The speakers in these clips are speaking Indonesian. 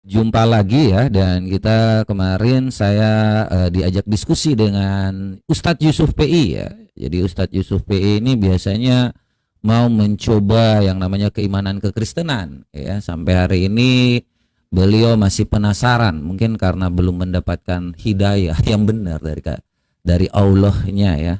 Jumpa lagi ya, dan kita kemarin saya diajak diskusi dengan Ustadz Yusuf PI ya. Jadi Ustadz Yusuf PI ini biasanya mau mencoba yang namanya keimanan kekristenan ya. Sampai hari ini beliau masih penasaran, mungkin karena belum mendapatkan hidayah yang benar dari Allahnya ya.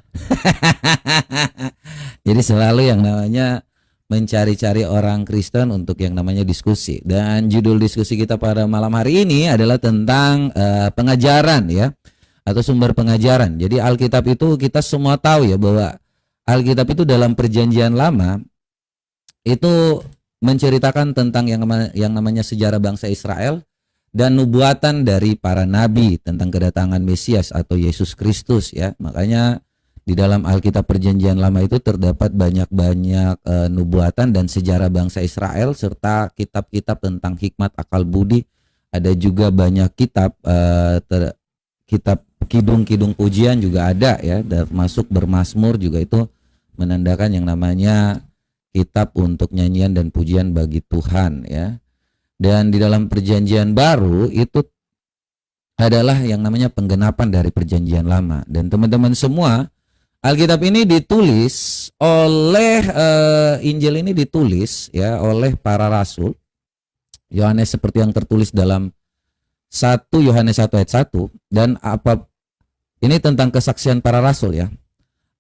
Jadi selalu yang namanya mencari-cari orang Kristen untuk yang namanya diskusi. Dan judul diskusi kita pada malam hari ini adalah tentang pengajaran ya, atau sumber pengajaran. Jadi Alkitab itu kita semua tahu ya, bahwa Alkitab itu dalam Perjanjian Lama itu menceritakan tentang yang namanya sejarah bangsa Israel dan nubuatan dari para nabi tentang kedatangan Mesias atau Yesus Kristus ya. Makanya di dalam Alkitab Perjanjian Lama itu terdapat banyak-banyak nubuatan dan sejarah bangsa Israel, serta kitab-kitab tentang hikmat akal budi. Ada juga banyak kitab kitab kidung-kidung pujian juga ada ya, termasuk bermazmur juga itu menandakan yang namanya kitab untuk nyanyian dan pujian bagi Tuhan ya. Dan di dalam Perjanjian Baru itu adalah yang namanya penggenapan dari Perjanjian Lama. Dan teman-teman semua, Alkitab ini ditulis oleh Injil ini ditulis ya oleh para rasul. Yohanes seperti yang tertulis dalam 1 Yohanes 1 ayat 1, dan apa ini tentang kesaksian para rasul ya.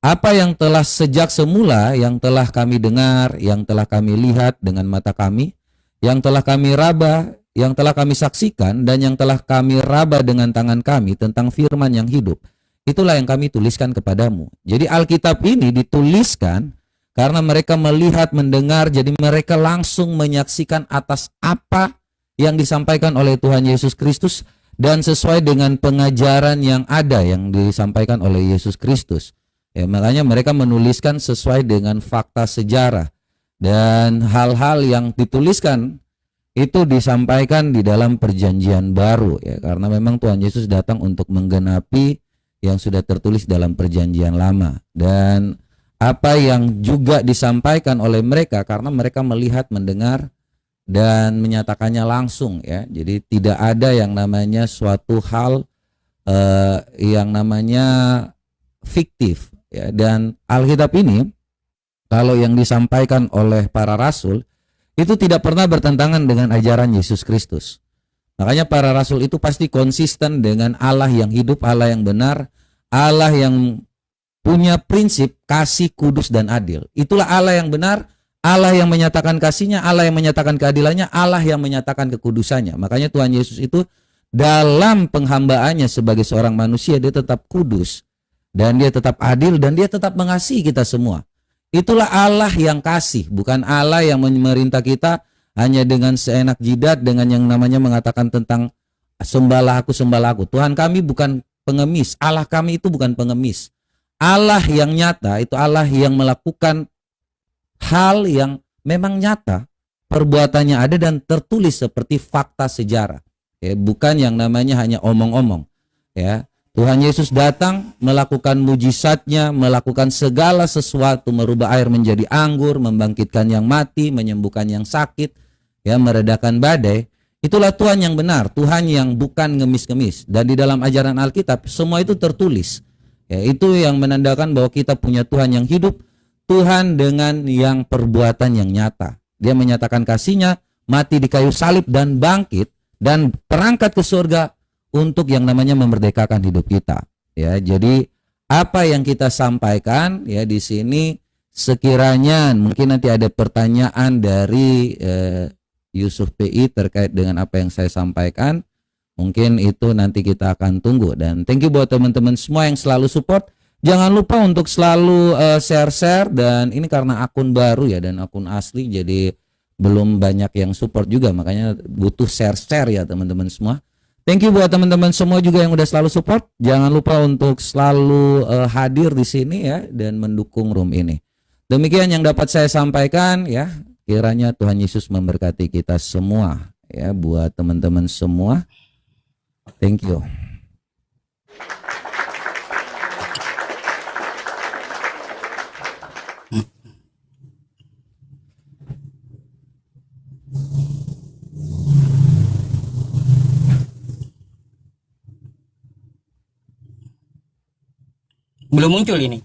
Apa yang telah sejak semula, yang telah kami dengar, yang telah kami lihat dengan mata kami, yang telah kami raba, yang telah kami saksikan, dan yang telah kami raba dengan tangan kami tentang firman yang hidup, itulah yang kami tuliskan kepadamu. Jadi Alkitab ini dituliskan karena mereka melihat, mendengar, jadi mereka langsung menyaksikan atas apa yang disampaikan oleh Tuhan Yesus Kristus dan sesuai dengan pengajaran yang ada yang disampaikan oleh Yesus Kristus. Ya, makanya mereka menuliskan sesuai dengan fakta sejarah, dan hal-hal yang dituliskan itu disampaikan di dalam Perjanjian Baru ya, karena memang Tuhan Yesus datang untuk menggenapi yang sudah tertulis dalam Perjanjian Lama. Dan apa yang juga disampaikan oleh mereka karena mereka melihat, mendengar, dan menyatakannya langsung ya. Jadi tidak ada yang namanya suatu hal yang namanya fiktif ya. Dan Alkitab ini kalau yang disampaikan oleh para rasul itu tidak pernah bertentangan dengan ajaran Yesus Kristus. Makanya para rasul itu pasti konsisten dengan Allah yang hidup, Allah yang benar, Allah yang punya prinsip kasih, kudus, dan adil. Itulah Allah yang benar, Allah yang menyatakan kasihnya, Allah yang menyatakan keadilannya, Allah yang menyatakan kekudusannya. Makanya Tuhan Yesus itu dalam penghambaannya sebagai seorang manusia, dia tetap kudus, dan dia tetap adil, dan dia tetap mengasihi kita semua. Itulah Allah yang kasih, bukan Allah yang memerintah kita hanya dengan seenak jidat, dengan yang namanya mengatakan tentang sembahlah aku, sembahlah aku. Tuhan kami bukan pengemis, Allah kami itu bukan pengemis. Allah yang nyata itu Allah yang melakukan hal yang memang nyata, perbuatannya ada dan tertulis seperti fakta sejarah. Ya, bukan yang namanya hanya omong-omong. Ya, Tuhan Yesus datang melakukan mujizatnya, melakukan segala sesuatu, merubah air menjadi anggur, membangkitkan yang mati, menyembuhkan yang sakit, ya, meredakan badai. Itulah Tuhan yang benar, Tuhan yang bukan ngemis-ngemis. Dan di dalam ajaran Alkitab semua itu tertulis. Ya, itu yang menandakan bahwa kita punya Tuhan yang hidup, Tuhan dengan yang perbuatan yang nyata. Dia menyatakan kasihnya, mati di kayu salib dan bangkit dan berangkat ke surga untuk yang namanya memerdekakan hidup kita. Ya, jadi apa yang kita sampaikan ya di sini, sekiranya mungkin nanti ada pertanyaan dari Yusuf PI terkait dengan apa yang saya sampaikan, mungkin itu nanti kita akan tunggu. Dan thank you buat teman-teman semua yang selalu support. Jangan lupa untuk selalu share-share, dan ini karena akun baru ya dan akun asli, jadi belum banyak yang support juga, makanya butuh share-share ya teman-teman semua. Thank you buat teman-teman semua juga yang udah selalu support. Jangan lupa untuk selalu hadir di sini ya dan mendukung room ini. Demikian yang dapat saya sampaikan ya. Kiranya Tuhan Yesus memberkati kita semua ya, buat teman-teman semua. Thank you. Belum muncul ini.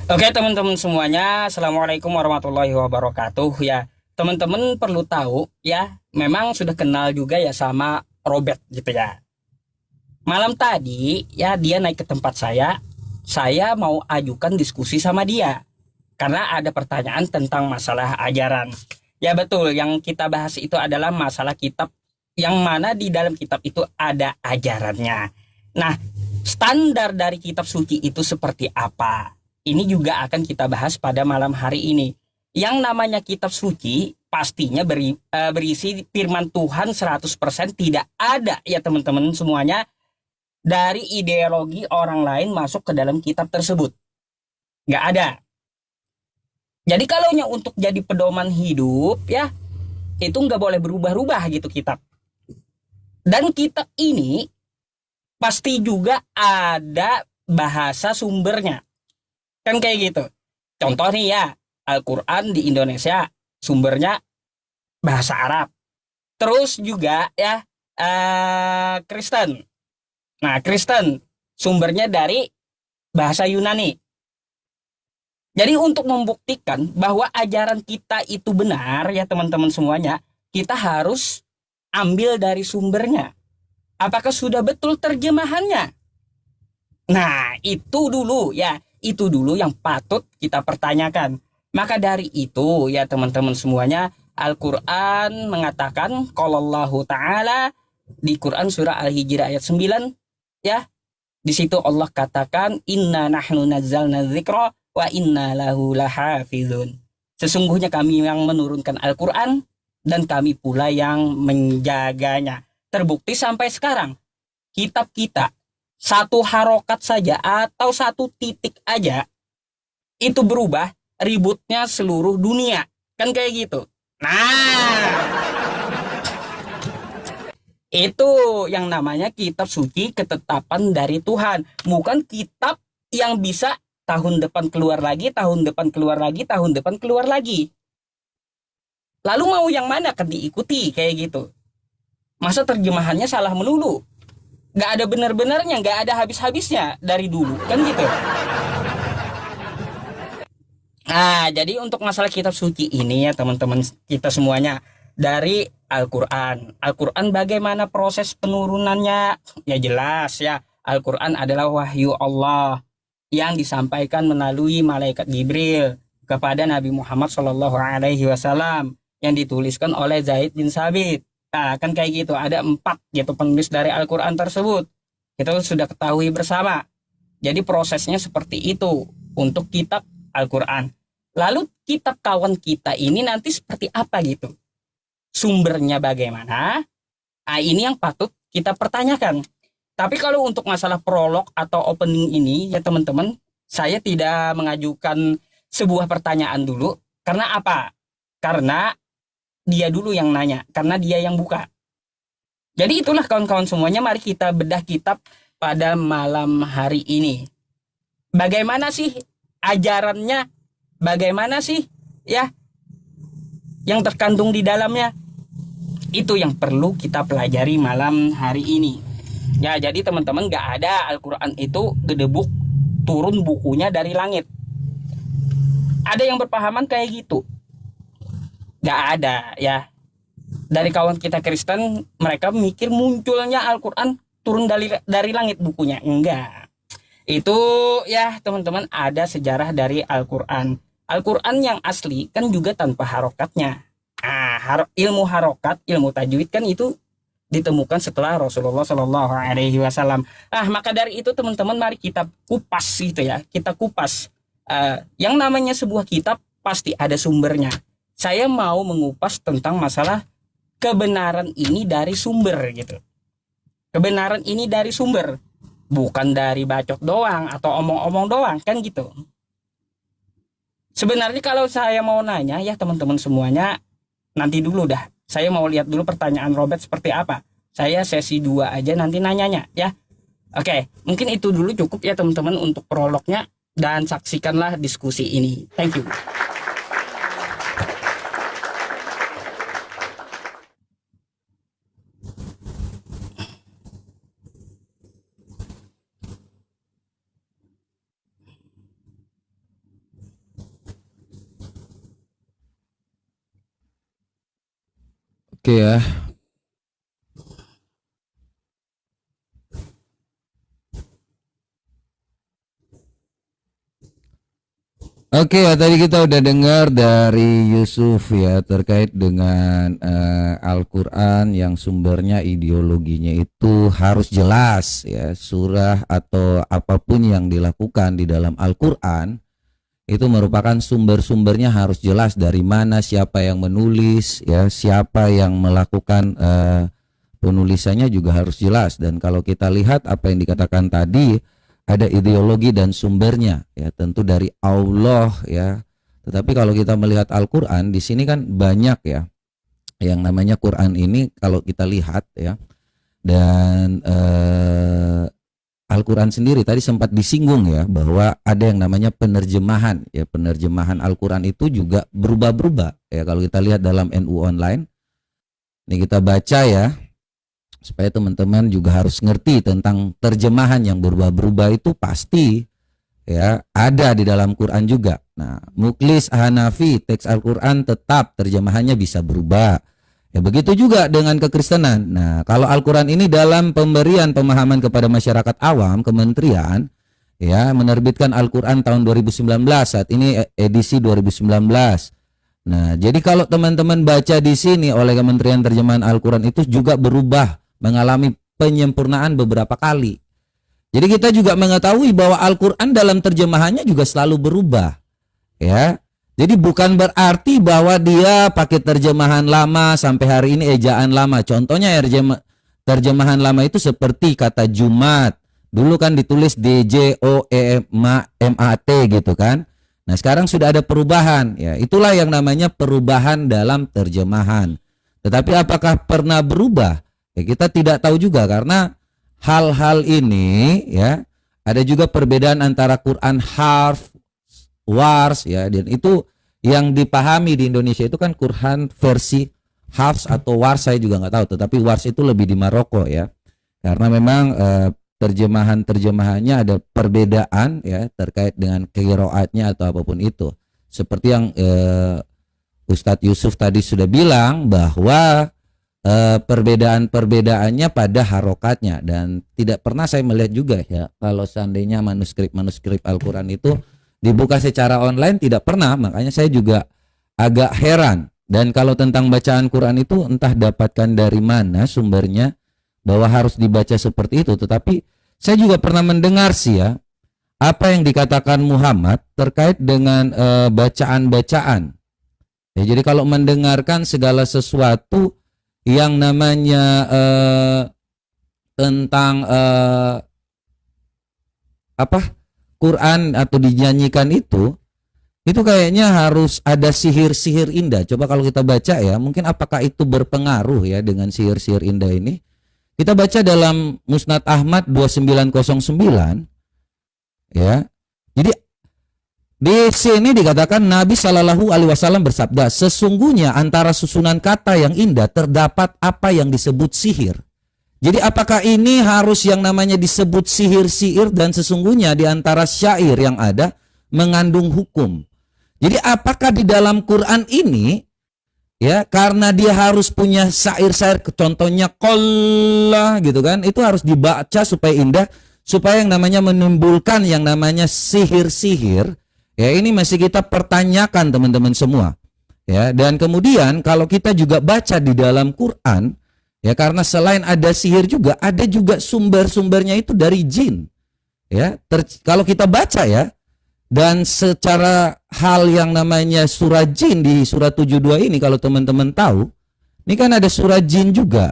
Oke teman-teman semuanya, Assalamualaikum warahmatullahi wabarakatuh ya. Teman-teman perlu tahu ya, memang sudah kenal juga ya sama Robert gitu ya. Malam tadi ya dia naik ke tempat saya mau ajukan diskusi sama dia. Karena ada pertanyaan tentang masalah ajaran. Ya betul, yang kita bahas itu adalah masalah kitab, yang mana di dalam kitab itu ada ajarannya. Nah, standar dari kitab suci itu seperti apa? Ini juga akan kita bahas pada malam hari ini. Yang namanya kitab suci pastinya berisi firman Tuhan 100%, tidak ada ya teman-teman semuanya dari ideologi orang lain masuk ke dalam kitab tersebut. Nggak ada. Jadi kalau untuk jadi pedoman hidup ya, itu nggak boleh berubah-ubah gitu kitab. Dan kitab ini pasti juga ada bahasa sumbernya. Kan kayak gitu. Contoh nih ya, Al-Quran di Indonesia sumbernya bahasa Arab. Terus juga ya Kristen. Nah, Kristen sumbernya dari bahasa Yunani. Jadi untuk membuktikan bahwa ajaran kita itu benar ya teman-teman semuanya, kita harus ambil dari sumbernya. Apakah sudah betul terjemahannya? Nah, itu dulu ya. Itu dulu yang patut kita pertanyakan. Maka dari itu ya teman-teman semuanya, Al-Quran mengatakan qalallahu ta'ala di Quran surah Al-Hijr ayat 9 ya. Di situ Allah katakan inna nahnu nazzalna dzikra wa inna lahu lahafizun. Sesungguhnya kami yang menurunkan Al-Quran dan kami pula yang menjaganya. Terbukti sampai sekarang kitab kita satu harokat saja atau satu titik aja itu berubah, ributnya seluruh dunia. Kan kayak gitu. Nah, itu yang namanya kitab suci ketetapan dari Tuhan. Bukan kitab yang bisa tahun depan keluar lagi, tahun depan keluar lagi, tahun depan keluar lagi. Lalu mau yang mana kan diikuti kayak gitu. Masa terjemahannya salah melulu? Gak ada benar-benarnya, gak ada habis-habisnya dari dulu, kan gitu. Nah, jadi untuk masalah kitab suci ini ya teman-teman kita semuanya, dari Al-Quran. Al-Quran bagaimana proses penurunannya? Ya jelas ya, Al-Quran adalah wahyu Allah yang disampaikan melalui malaikat Jibril kepada Nabi Muhammad SAW yang dituliskan oleh Zaid bin Sabit. Nah, kan kayak gitu, ada 4 gitu penulis dari Al-Quran tersebut. Kita sudah ketahui bersama. Jadi prosesnya seperti itu untuk kitab Al-Quran. Lalu kitab kawan kita ini nanti seperti apa gitu? Sumbernya bagaimana? Nah, ini yang patut kita pertanyakan. Tapi kalau untuk masalah prolog atau opening ini ya teman-teman, saya tidak mengajukan sebuah pertanyaan dulu. Karena apa? Karena dia dulu yang nanya, karena dia yang buka. Jadi itulah kawan-kawan semuanya, mari kita bedah kitab pada malam hari ini. Bagaimana sih ajarannya? Bagaimana sih ya yang terkandung di dalamnya? Itu yang perlu kita pelajari malam hari ini. Ya, jadi teman-teman, gak ada Al-Quran itu gedebuk turun bukunya dari langit. Ada yang berpahaman kayak gitu? Gak ada ya. Dari kawan kita Kristen, mereka mikir munculnya Al-Quran turun dari langit bukunya. Enggak. Itu ya teman-teman, ada sejarah dari Al-Quran. Al-Quran yang asli kan juga tanpa harokatnya. Ilmu harokat, ilmu tajwid kan itu ditemukan setelah Rasulullah SAW. Maka dari itu teman-teman, mari kita kupas gitu ya. Kita kupas. Yang namanya sebuah kitab pasti ada sumbernya. Saya mau mengupas tentang masalah kebenaran ini dari sumber gitu. Kebenaran ini dari sumber, bukan dari bacot doang atau omong-omong doang, kan gitu. Sebenarnya kalau saya mau nanya ya teman-teman semuanya, nanti dulu dah. Saya mau lihat dulu pertanyaan Robert seperti apa. Saya sesi 2 aja nanti nanyanya ya. Oke, mungkin itu dulu cukup ya teman-teman untuk prolognya, dan saksikanlah diskusi ini. Thank you. Oke ya. Oke ya, tadi kita udah dengar dari Yusuf ya terkait dengan Al-Quran yang sumbernya ideologinya itu harus jelas ya. Surah atau apapun yang dilakukan di dalam Al-Quran itu merupakan sumber-sumbernya harus jelas, dari mana, siapa yang menulis ya, siapa yang melakukan penulisannya juga harus jelas. Dan kalau kita lihat apa yang dikatakan tadi, ada ideologi dan sumbernya ya, tentu dari Allah ya. Tetapi kalau kita melihat Al-Qur'an di sini kan banyak ya yang namanya Quran ini kalau kita lihat ya. Dan Al-Qur'an sendiri tadi sempat disinggung ya bahwa ada yang namanya penerjemahan ya. Penerjemahan Al-Qur'an itu juga berubah-berubah ya. Kalau kita lihat dalam NU Online ini kita baca ya, supaya teman-teman juga harus ngerti tentang terjemahan yang berubah-berubah itu pasti ya ada di dalam Quran juga. Nah, Muklis Hanafi teks Al-Quran tetap terjemahannya bisa berubah. Ya begitu juga dengan kekristenan. Nah, kalau Al-Quran ini dalam pemberian pemahaman kepada masyarakat awam, kementerian ya menerbitkan Al-Quran tahun 2019, saat ini edisi 2019. Nah, jadi kalau teman-teman baca di sini oleh Kementerian Terjemahan Al-Quran itu juga berubah, mengalami penyempurnaan beberapa kali. Jadi kita juga mengetahui bahwa Al-Quran dalam terjemahannya juga selalu berubah ya. Jadi bukan berarti bahwa dia pakai terjemahan lama sampai hari ini ejaan lama. Contohnya ya, terjemahan lama itu seperti kata Jumat. Dulu kan ditulis DJOEMAT gitu kan. Nah sekarang sudah ada perubahan ya. Itulah yang namanya perubahan dalam terjemahan. Tetapi apakah pernah berubah? Ya, kita tidak tahu juga karena hal-hal ini ya ada juga perbedaan antara Quran harf, wars ya, dan itu yang dipahami di Indonesia itu kan Quran versi harf atau wars, saya juga nggak tahu, tetapi wars itu lebih di Maroko ya, karena memang terjemahannya ada perbedaan ya terkait dengan qiraatnya atau apapun itu, seperti yang Ustadz Yusuf tadi sudah bilang bahwa perbedaan-perbedaannya pada harokatnya, dan tidak pernah saya melihat juga ya kalau seandainya manuskrip Al-Quran itu dibuka secara online, tidak pernah. Makanya saya juga agak heran. Dan kalau tentang bacaan Quran itu entah dapatkan dari mana sumbernya bahwa harus dibaca seperti itu. Tetapi saya juga pernah mendengar sih ya apa yang dikatakan Muhammad terkait dengan bacaan-bacaan ya. Jadi kalau mendengarkan segala sesuatu yang namanya tentang Quran atau dinyanyikan itu kayaknya harus ada sihir-sihir indah. Coba kalau kita baca ya, mungkin apakah itu berpengaruh ya dengan sihir-sihir indah ini. Kita baca dalam Musnad Ahmad 2909 ya. Jadi di sini dikatakan Nabi Shallallahu Alaihi Wasallam bersabda, sesungguhnya antara susunan kata yang indah terdapat apa yang disebut sihir. Jadi apakah ini harus yang namanya disebut sihir-sihir, dan sesungguhnya di antara syair yang ada mengandung hukum. Jadi apakah di dalam Quran ini ya karena dia harus punya syair-syair, contohnya qalla gitu kan, itu harus dibaca supaya indah, supaya yang namanya menimbulkan yang namanya sihir-sihir. Ya ini masih kita pertanyakan teman-teman semua. Ya, dan kemudian kalau kita juga baca di dalam Quran, ya karena selain ada sihir juga ada juga sumber-sumbernya itu dari jin. Ya, kalau kita baca ya, dan secara hal yang namanya surah jin di surah 72 ini, kalau teman-teman tahu, ini kan ada surah jin juga.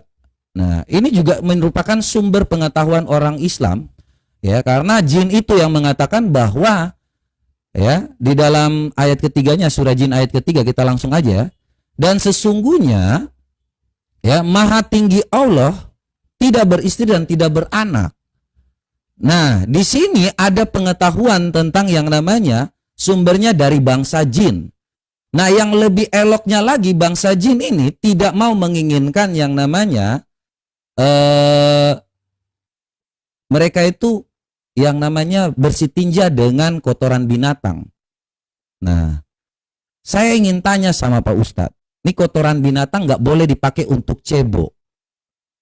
Nah, ini juga merupakan sumber pengetahuan orang Islam. Ya, karena jin itu yang mengatakan bahwa ya di dalam ayat ketiganya surah jin ayat ketiga, kita langsung aja, dan sesungguhnya ya maha tinggi Allah tidak beristri dan tidak beranak. Nah di sini ada pengetahuan tentang yang namanya sumbernya dari bangsa jin. Nah yang lebih eloknya lagi, bangsa jin ini tidak mau menginginkan yang namanya mereka itu yang namanya bersitinja dengan kotoran binatang. Nah, saya ingin tanya sama Pak Ustadz, Ini kotoran binatang nggak boleh dipakai untuk cebok.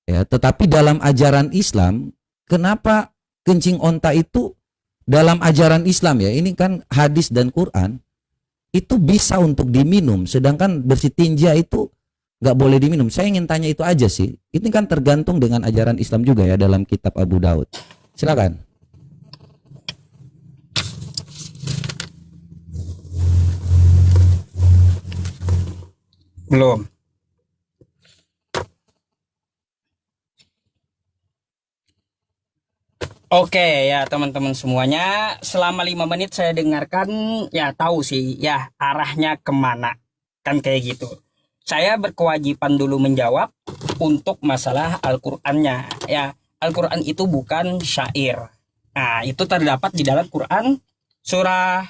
Ya, tetapi dalam ajaran Islam, kenapa kencing onta itu dalam ajaran Islam ya? Ini kan hadis dan Quran itu bisa untuk diminum, sedangkan bersih tinja itu nggak boleh diminum. Saya ingin tanya itu aja sih. Ini kan tergantung dengan ajaran Islam juga ya dalam kitab Abu Daud. Silakan. Belum. Oke ya teman-teman semuanya, selama 5 menit saya dengarkan ya tahu sih ya arahnya kemana, kan kayak gitu. Saya berkewajiban dulu menjawab untuk masalah Al-Qur'annya ya. Al-Qur'an itu bukan syair. Nah itu terdapat di dalam Quran surah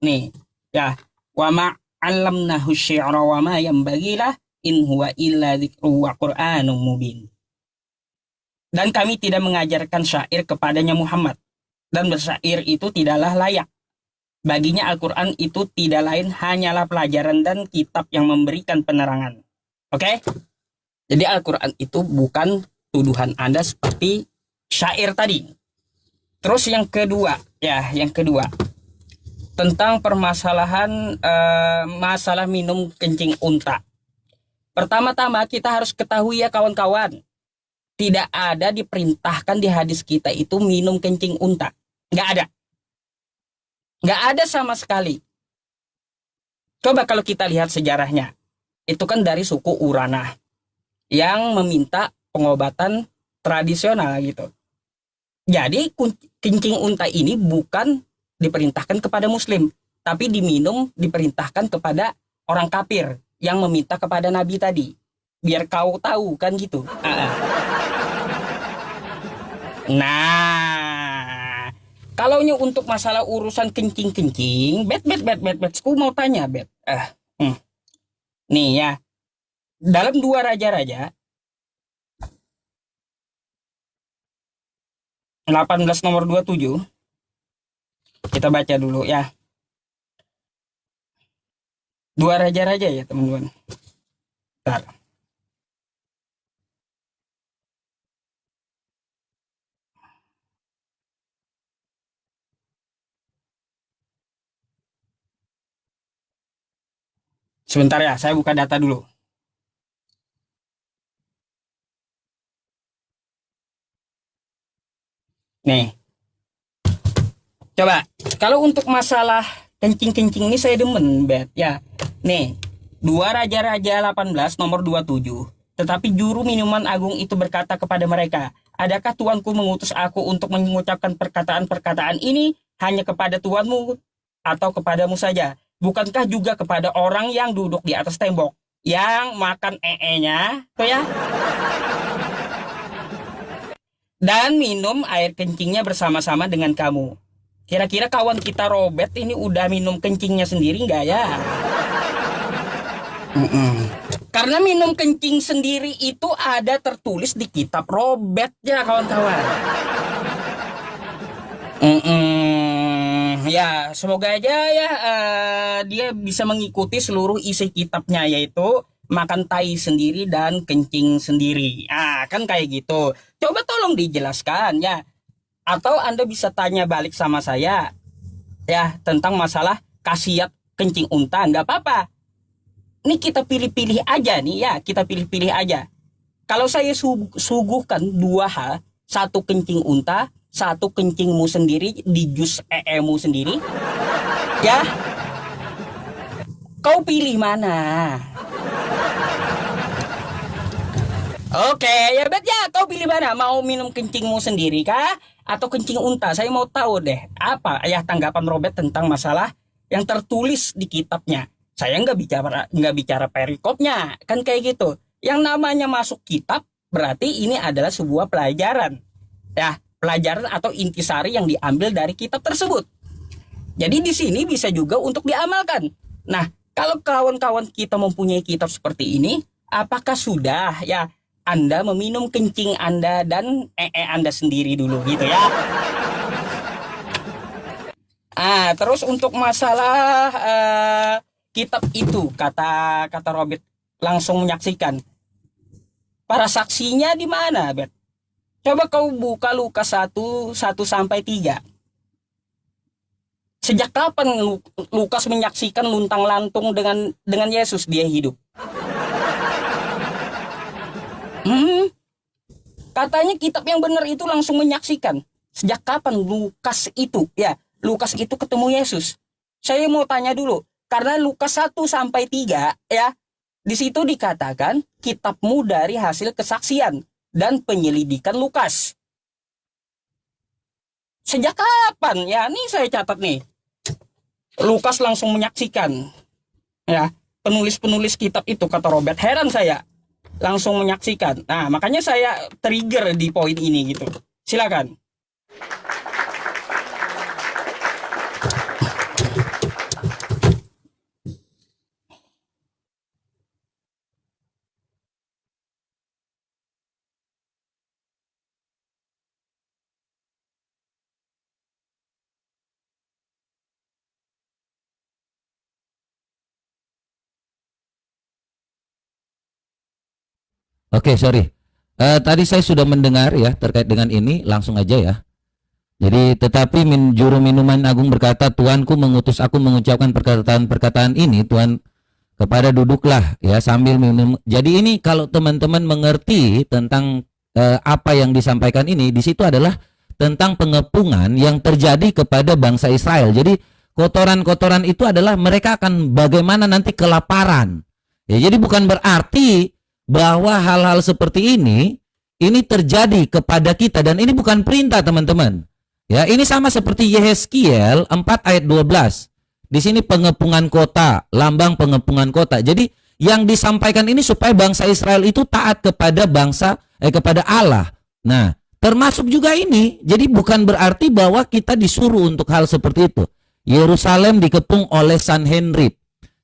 nih ya, wa ma'allamnahu syi'ra wa ma yanbaghilah in huwa illa dzikru wa qur'anum mubin. Dan kami tidak mengajarkan syair kepadanya Muhammad. Dan bersyair itu tidaklah layak. Baginya Al-Quran itu tidak lain hanyalah pelajaran dan kitab yang memberikan penerangan. Oke? Jadi Al-Quran itu bukan tuduhan Anda seperti syair tadi. Terus yang kedua, tentang permasalahan masalah minum kencing unta. Pertama-tama kita harus ketahui ya kawan-kawan. Tidak ada diperintahkan di hadis kita itu minum kencing unta. Nggak ada. Nggak ada sama sekali. Coba kalau kita lihat sejarahnya. Itu kan dari suku Urana. Yang meminta pengobatan tradisional gitu. Jadi kencing unta ini bukan diperintahkan kepada muslim. Tapi diminum diperintahkan kepada orang kafir. Yang meminta kepada Nabi tadi. Biar kau tahu kan gitu. Nah, kalau untuk masalah urusan kencing-kencing, bet, aku mau tanya, bet. Nih ya, dalam 2 Raja-Raja 18 nomor 27, kita baca dulu ya. 2 Raja-Raja ya teman-teman. Bentar. Sebentar ya, saya buka data dulu. Nih. Coba, kalau untuk masalah kencing-kencing ini saya demen, bet. Ya, nih. 2 Raja-Raja 18 nomor 27. Tetapi juru minuman agung itu berkata kepada mereka, adakah tuanku mengutus aku untuk mengucapkan perkataan-perkataan ini hanya kepada tuanmu atau kepadamu saja? Bukankah juga kepada orang yang duduk di atas tembok, yang makan nya tuh ya, dan minum air kencingnya bersama-sama dengan kamu? Kira-kira kawan kita Robert ini udah minum kencingnya sendiri nggak ya? Karena minum kencing sendiri itu ada tertulis di kitab Robert ya kawan-kawan. Ya semoga aja ya dia bisa mengikuti seluruh isi kitabnya, yaitu makan tai sendiri dan kencing sendiri. Kan kayak gitu. Coba tolong dijelaskan ya. Atau Anda bisa tanya balik sama saya ya tentang masalah khasiat kencing unta. Nggak apa-apa. Ini kita pilih-pilih aja nih ya. Kita pilih-pilih aja. Kalau saya suguhkan 2 hal. 1 kencing unta, 1 kencingmu sendiri di jus mu sendiri. Ya. Kau pilih mana? Oke, ya bet ya, kau pilih mana? Mau minum kencingmu sendiri kah? Atau kencing unta? Saya mau tahu deh, apa ya tanggapan Robert tentang masalah yang tertulis di kitabnya. Saya nggak bicara perikopnya, kan kayak gitu. Yang namanya masuk kitab berarti ini adalah sebuah pelajaran. Ya, pelajaran atau intisari yang diambil dari kitab tersebut. Jadi di sini bisa juga untuk diamalkan. Nah, kalau kawan-kawan kita mempunyai kitab seperti ini, apakah sudah ya Anda meminum kencing Anda dan Anda sendiri dulu gitu ya? Terus untuk masalah kitab itu kata Robert langsung menyaksikan. Para saksinya di mana, Bet? Coba kau buka Lukas 1:1-3. Sejak kapan Lukas menyaksikan luntang-lantung dengan Yesus dia hidup? Katanya kitab yang benar itu langsung menyaksikan. Sejak kapan Lukas itu ketemu Yesus? Saya mau tanya dulu, karena Lukas 1-3 ya, di situ dikatakan kitabmu dari hasil kesaksian dan penyelidikan Lukas. Sejak kapan? Ya, ini saya catat nih. Lukas langsung menyaksikan. Ya, penulis-penulis kitab itu, kata Robert, heran saya. Langsung menyaksikan. Nah, makanya saya trigger di poin ini gitu. Silakan. Oke, sorry. Tadi saya sudah mendengar ya terkait dengan ini, langsung aja ya. Jadi, tetapi juru minuman agung berkata, Tuanku mengutus aku mengucapkan perkataan-perkataan ini, Tuhan, kepada duduklah ya sambil minum. Jadi ini kalau teman-teman mengerti tentang apa yang disampaikan ini, di situ adalah tentang pengepungan yang terjadi kepada bangsa Israel. Jadi kotoran-kotoran itu adalah mereka akan bagaimana nanti kelaparan. Ya, jadi bukan berarti bahwa hal-hal seperti ini terjadi kepada kita, dan ini bukan perintah, teman-teman. Ya, ini sama seperti Yehezkiel 4:12. Di sini pengepungan kota, lambang pengepungan kota. Jadi yang disampaikan ini supaya bangsa Israel itu taat kepada kepada Allah. Nah, termasuk juga ini. Jadi bukan berarti bahwa kita disuruh untuk hal seperti itu. Yerusalem dikepung oleh Sanherib.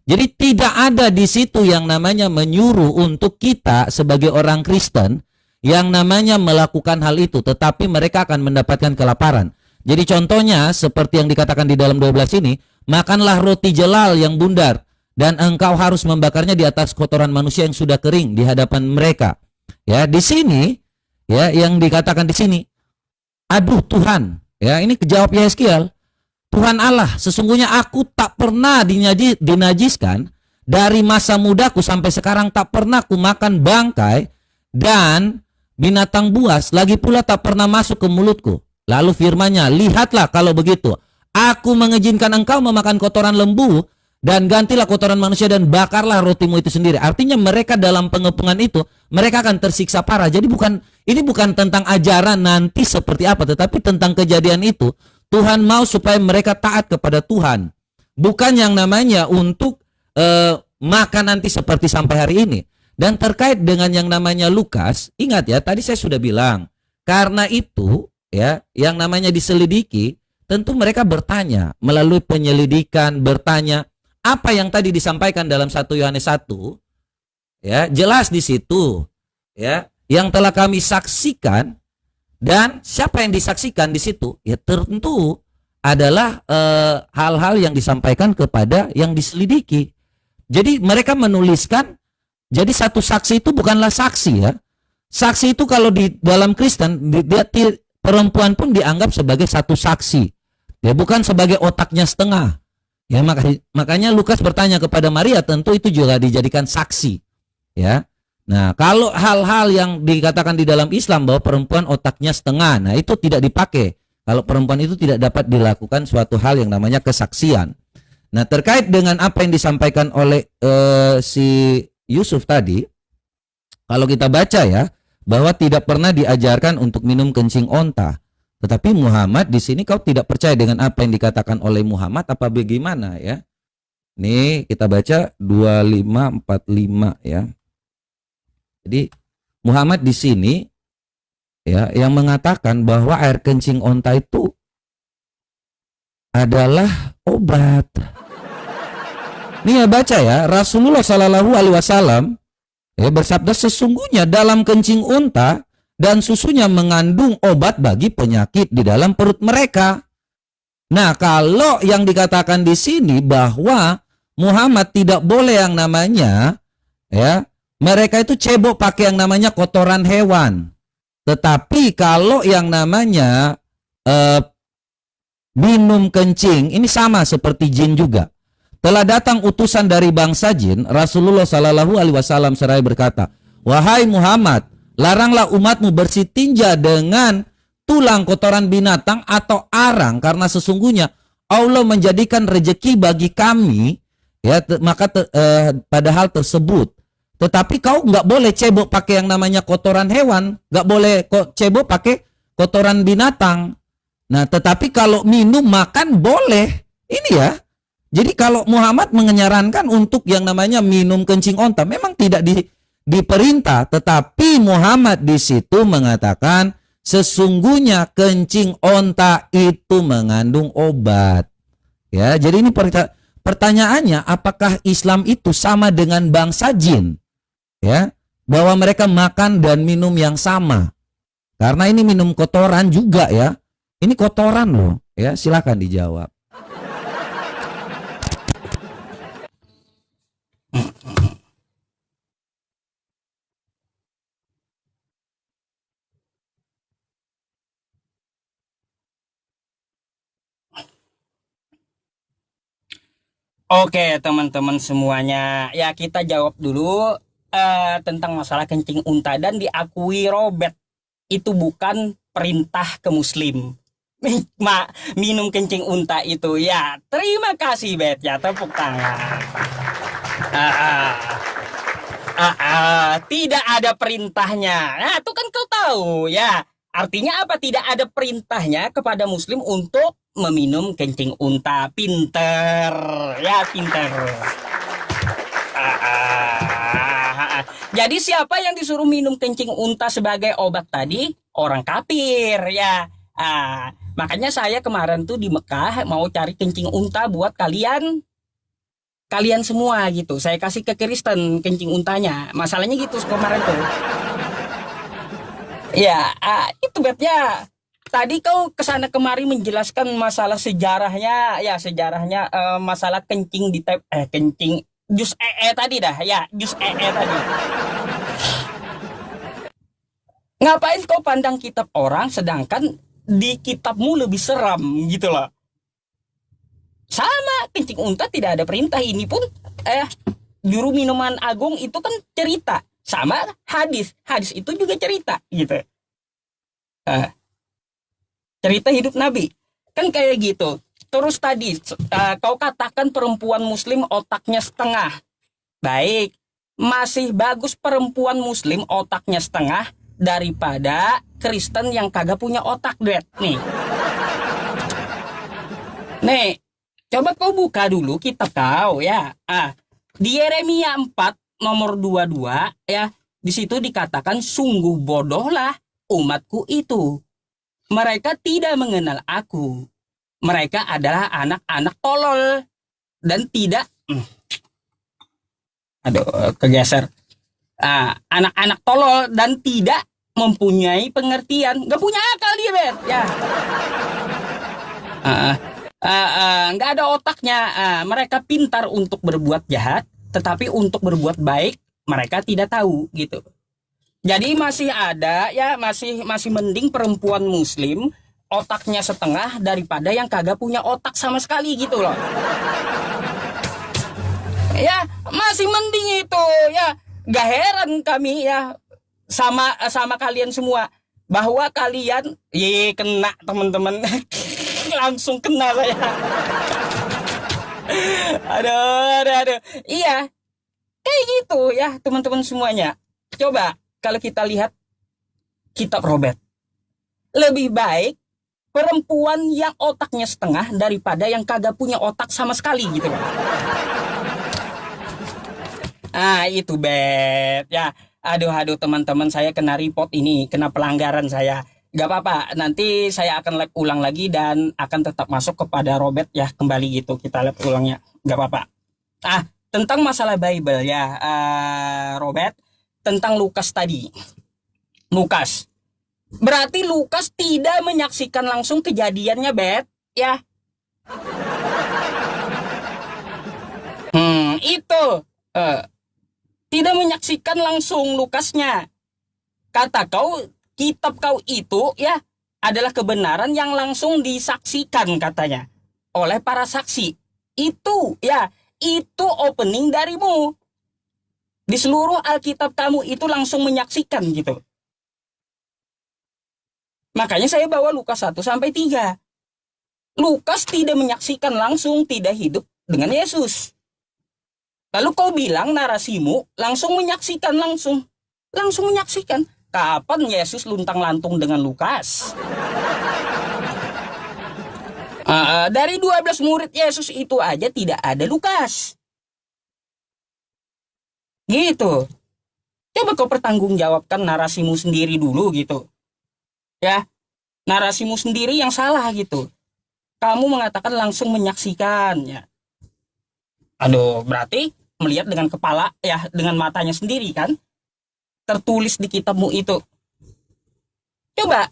Jadi tidak ada di situ yang namanya menyuruh untuk kita sebagai orang Kristen yang namanya melakukan hal itu, tetapi mereka akan mendapatkan kelaparan. Jadi contohnya seperti yang dikatakan di dalam 12 ini, makanlah roti jelal yang bundar dan engkau harus membakarnya di atas kotoran manusia yang sudah kering di hadapan mereka. Ya, di sini ya yang dikatakan di sini, aduh Tuhan, ya ini kejawab Yehezkiel. Tuhan Allah, sesungguhnya aku tak pernah dinajiskan dari masa mudaku sampai sekarang, tak pernah ku makan bangkai dan binatang buas, lagi pula tak pernah masuk ke mulutku. Lalu firman-Nya, lihatlah kalau begitu, aku mengizinkan engkau memakan kotoran lembu dan gantilah kotoran manusia dan bakarlah rotimu itu sendiri. Artinya mereka dalam pengepungan itu, mereka akan tersiksa parah. Jadi ini bukan tentang ajaran nanti seperti apa, tetapi tentang kejadian itu. Tuhan mau supaya mereka taat kepada Tuhan. Bukan yang namanya untuk makan nanti seperti sampai hari ini. Dan terkait dengan yang namanya Lukas, ingat ya, tadi saya sudah bilang, karena itu ya, yang namanya diselidiki, tentu mereka bertanya melalui penyelidikan, bertanya apa yang tadi disampaikan dalam 1 Yohanes 1, ya, jelas di situ, ya, yang telah kami saksikan. Dan siapa yang disaksikan di situ? Ya tentu adalah hal-hal yang disampaikan kepada yang diselidiki. Jadi mereka menuliskan, jadi satu saksi itu bukanlah saksi ya. Saksi itu kalau di dalam Kristen, perempuan pun dianggap sebagai satu saksi. Ya bukan sebagai otaknya setengah. Ya makanya Lukas bertanya kepada Maria, tentu itu juga dijadikan saksi. Ya. Nah, kalau hal-hal yang dikatakan di dalam Islam bahwa perempuan otaknya setengah, nah itu tidak dipakai. Kalau perempuan itu tidak dapat dilakukan suatu hal yang namanya kesaksian. Nah, terkait dengan apa yang disampaikan oleh si Yusuf tadi, kalau kita baca ya, bahwa tidak pernah diajarkan untuk minum kencing onta. Tetapi Muhammad di sini kau tidak percaya dengan apa yang dikatakan oleh Muhammad apa bagaimana ya? Nih kita baca 2545 ya. Jadi Muhammad di sini ya yang mengatakan bahwa air kencing onta itu adalah obat. Nih ya baca ya, Rasulullah Shallallahu Alaihi Wasallam ya bersabda, sesungguhnya dalam kencing onta dan susunya mengandung obat bagi penyakit di dalam perut mereka. Nah, kalau yang dikatakan di sini bahwa Muhammad tidak boleh yang namanya ya, mereka itu cebok pakai yang namanya kotoran hewan. Tetapi kalau yang namanya minum kencing, ini sama seperti jin juga. Telah datang utusan dari bangsa jin, Rasulullah Shallallahu Alaihi Wasallam seraya berkata, wahai Muhammad, laranglah umatmu bersitinja dengan tulang kotoran binatang atau arang, karena sesungguhnya Allah menjadikan rejeki bagi kami, ya, pada hal tersebut. Tetapi kau nggak boleh cebok pakai yang namanya kotoran hewan, nggak boleh cebok pakai kotoran binatang. Nah, tetapi kalau minum makan boleh. Ini ya. Jadi kalau Muhammad menyarankan untuk yang namanya minum kencing onta, memang tidak diperintah, tetapi Muhammad di situ mengatakan sesungguhnya kencing onta itu mengandung obat. Ya, jadi ini pertanyaannya, apakah Islam itu sama dengan bangsa jin? Ya, bahwa mereka makan dan minum yang sama. Karena ini minum kotoran juga ya. Ini kotoran loh, ya, silakan dijawab. Oke, teman-teman semuanya. Ya, kita jawab dulu tentang masalah kencing unta, dan diakui Robert itu bukan perintah ke muslim. Minum kencing unta itu, ya, terima kasih Bet, ya, tepuk tangan. Tidak ada perintahnya. Nah, itu kan kau tahu ya. Artinya apa? Tidak ada perintahnya kepada muslim untuk meminum kencing unta. Pinter, ya, pinter. Jadi siapa yang disuruh minum kencing unta sebagai obat tadi? Orang kafir, ya. Makanya saya kemarin tuh di Mekah mau cari kencing unta buat kalian semua gitu. Saya kasih ke Kristen kencing untanya. Masalahnya gitu kemarin tuh. Ya, itu Betnya. Tadi kau kesana kemari menjelaskan masalah sejarahnya, ya, sejarahnya masalah kencing di kencing jus tadi dah, ya, jus tadi. Ngapain kau pandang kitab orang sedangkan di kitabmu lebih seram gitu loh. Sama, kencing unta tidak ada perintah. Ini pun juru minuman agung itu kan cerita. Sama hadis itu juga cerita gitu. Cerita hidup Nabi kan kayak gitu. Terus tadi kau katakan perempuan muslim otaknya setengah. Baik, masih bagus perempuan muslim otaknya setengah daripada Kristen yang kagak punya otak, duet. Nih, coba kau buka dulu kitab kau ya. Di Yeremia 4 nomor 22 ya, di situ dikatakan sungguh bodohlah umatku itu. Mereka tidak mengenal aku. Mereka adalah anak-anak tolol dan tidak kegeser. Anak-anak tolol dan tidak mempunyai pengertian. Gak punya akal dia, Bet. Ya. Nggak ada otaknya. Mereka pintar untuk berbuat jahat, tetapi untuk berbuat baik mereka tidak tahu gitu. Jadi masih ada ya, masih mending perempuan muslim otaknya setengah daripada yang kagak punya otak sama sekali gitu loh. Ya, masih mending itu ya. Gak heran kami ya sama kalian semua bahwa kalian kena teman-teman. Langsung kena saya. Aduh. Iya. Kayak gitu ya, teman-teman semuanya. Coba kalau kita lihat kitab Robert. Lebih baik perempuan yang otaknya setengah daripada yang kagak punya otak sama sekali gitu. Itu Bet. Ya, aduh teman-teman, saya kena report ini, kena pelanggaran saya. Gak apa-apa, nanti saya akan live ulang lagi dan akan tetap masuk kepada Robert ya, kembali gitu kita live ulangnya, gak apa-apa. Tentang masalah Bible ya, Robert, tentang Lukas tadi. Lukas, berarti Lukas tidak menyaksikan langsung kejadiannya, Bet, ya. Itu tidak menyaksikan langsung Lukasnya. Kata kau, kitab kau itu ya adalah kebenaran yang langsung disaksikan katanya oleh para saksi. Itu ya, itu opening darimu. Di seluruh Alkitab kamu itu langsung menyaksikan gitu. Makanya saya bawa Lukas 1 sampai 3. Lukas tidak menyaksikan langsung, tidak hidup dengan Yesus. Lalu kau bilang narasimu langsung menyaksikan langsung. Langsung menyaksikan. Kapan Yesus luntang-lantung dengan Lukas? Dari 12 murid Yesus itu aja tidak ada Lukas. Gitu. Coba kau pertanggungjawabkan narasimu sendiri dulu gitu. Ya, narasimu sendiri yang salah gitu. Kamu mengatakan langsung menyaksikan ya. Aduh, berarti melihat dengan kepala ya, dengan matanya sendiri kan? Tertulis di kitabmu itu. Coba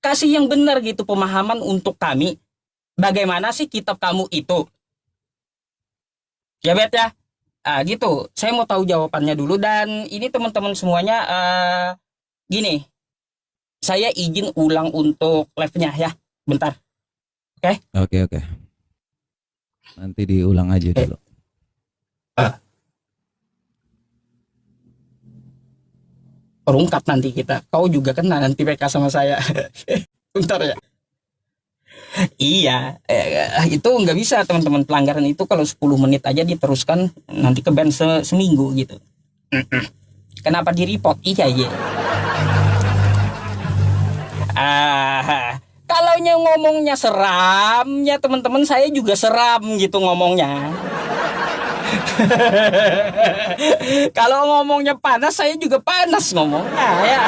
kasih yang benar gitu pemahaman untuk kami. Bagaimana sih kitab kamu itu? Ya Bet ya. Gitu. Saya mau tahu jawabannya dulu dan ini teman-teman semuanya gini. Saya izin ulang untuk live-nya ya. Bentar. Oke? Oke. Nanti diulang aja dulu. Rungkap nanti kita. Kau juga kena nanti PK sama saya. Bentar ya. Iya, itu nggak bisa teman-teman, pelanggaran itu kalau 10 menit aja diteruskan nanti ke ban seminggu gitu. Kenapa di report? Iya. Kalau ngomongnya seram ya teman-teman, saya juga seram gitu ngomongnya. Kalau ngomongnya panas, saya juga panas ngomongnya ya.